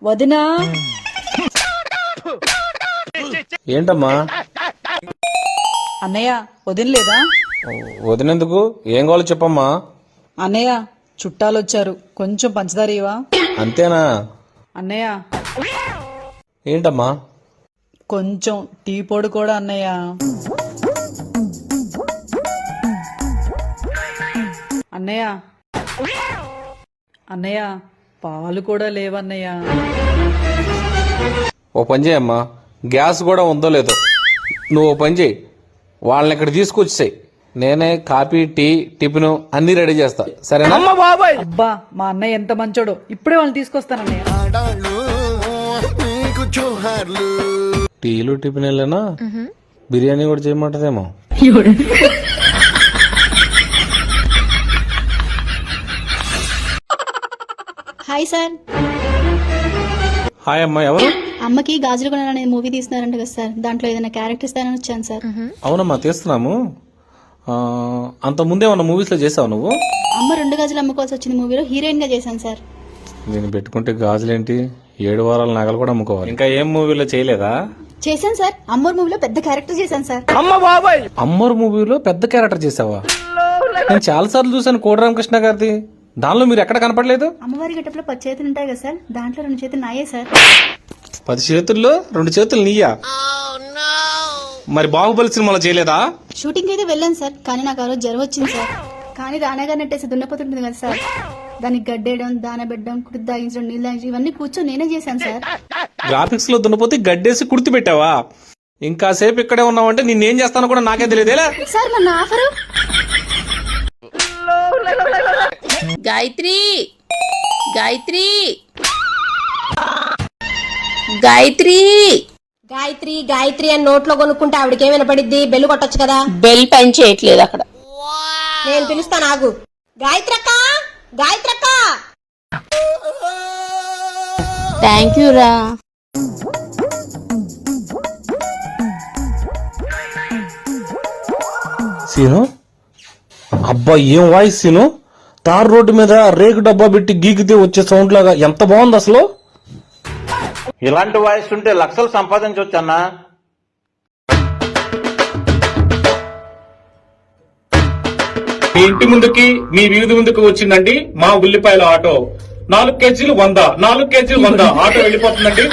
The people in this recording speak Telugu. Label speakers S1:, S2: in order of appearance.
S1: వదినా
S2: ఏంటమ్మా?
S1: అన్నయ్య వదినలేదా?
S2: వదినందుకు ఏం కావాలో చెప్పమ్మా.
S1: అన్నయ్య చుట్టాలు వచ్చారు, కొంచెం పంచదార ఇవా?
S2: అంతేనా?
S1: అన్నయ్య
S2: ఏంటమ్మా?
S1: కొంచెం టీ పొడి కూడా అన్నయ్య. అన్నయ్య అన్నయ్య పాలు కూడా లేవన్నయ్య.
S2: ఓ పని చేయమ్మా, గ్యాస్ కూడా ఉందో లేదో నువ్వు ఓ పని చేయి, వాళ్ళని ఇక్కడ తీసుకొచ్చేసాయి. నేనే కాఫీ, టీ, టిఫిన్ అన్ని రెడీ చేస్తా, సరేనా?
S1: అబ్బా మా అన్నయ్య ఎంత మంచోడో, ఇప్పుడే వాళ్ళని తీసుకొస్తానన్నయ్య.
S2: టీలు టిఫిన్ వెళ్ళనా? బిర్యానీ కూడా చేయమంటదేమో.
S3: Hi sir.
S2: హాయ్ అమ్మా, ఎవరు?
S3: అమ్మకి గాజులు కొనాలనే మూవీ తీస్తున్నారంట కదా సార్, దాంట్లో ఏదైనా క్యారెక్టర్ ఇస్తారని వచ్చాను సార్.
S2: అవునమ్మా, తీస్తున్నాము. అంత ముందే ఉన్న మూవీస్ లో చేసావు నువ్వు?
S3: అమ్మ 2 గాజులు అమ్ముకోవాల్సి వచ్చింది మూవీలో హీరోయిన్ గా చేశాను సార్.
S2: నేను పెట్టుకుంటే గాజులేంటి, 7 వారాల నగలు కూడా అమ్ముకోవాలి. ఇంకా ఏం మూవీలో చేయలేదా?
S3: చేశాను సార్, అమ్మోర్ మూవీలో పెద్ద క్యారెక్టర్ చేశాను సార్.
S2: అమ్మోరు మూవీలో పెద్ద క్యారెక్టర్ చేసావా? నేను చాలా సార్లు చూసాను కోడి రామకృష్ణ గారిది, దానిలో మీరు ఎక్కడ కనపడలేదు.
S3: అమ్మవారి గెటప్లో 10 చేతులు ఉంటాయి కదా సార్, దాంట్లో 2 చేతులు నాయే సార్.
S2: 10 చేతుల్లో 2 చేతులు నీయా? మరి బాహుబలి సినిమాలో చేయలేదా?
S3: షూటింగ్ అయితే వెళ్ళాను సార్, కానీ నాకు ఆ రోజు జ్వరం వచ్చింది సార్. కానీ రానగా నెట్టేసి దున్నపోతుంటుంది కదా సార్, దానికి గడ్డేయడం, దానబెట్టడం, కుడి దాగించడం, నీళ్ళు దాగించడం ఇవన్నీ కూర్చొని నేనే చేశాను సార్.
S2: గ్రాఫిక్స్ లో దున్నపోతే గడ్డేసి కుర్తి పెట్టావా? ఇంకా సేపు ఇక్కడే ఉన్నావంటే నిన్నేం చేస్తానో కూడా నాకే తెలియదేలా.
S3: సార్ మన ఆఫరు.
S4: గాయత్రి గాయత్రి గాయత్రి
S5: గాయత్రి గాయత్రి అని నోట్లో కొనుక్కుంటే ఆవిడకి ఏమైనా పడిద్ది? బెల్లు కొట్టొచ్చు కదా.
S4: బెల్ పని చేయట్లేదు అక్కడ.
S5: నేను పిలుస్తాను, ఆగు. గాయత్రక్క, గాయత్రక్క.
S4: థ్యాంక్ యూ రా.
S2: సీను, అబ్బా ఏం వాయిస్ సీను! తార్ రోడ్డు మీద రేకు డబ్బా పెట్టి గీకితే వచ్చే సౌండ్ లాగా ఎంత బాగుంది అసలు.
S6: ఇలాంటి వాయిస్ ఉంటే లక్షలు సంపాదించవచ్చు అన్నా.
S2: మీ ఇంటి ముందుకి, మీ వీధి ముందుకు వచ్చిందండి మా ఉల్లిపాయల ఆటో. 4 కేజీలు 100, 4 కేజీలు 100 ఆటో వెళ్ళిపోతుందండి.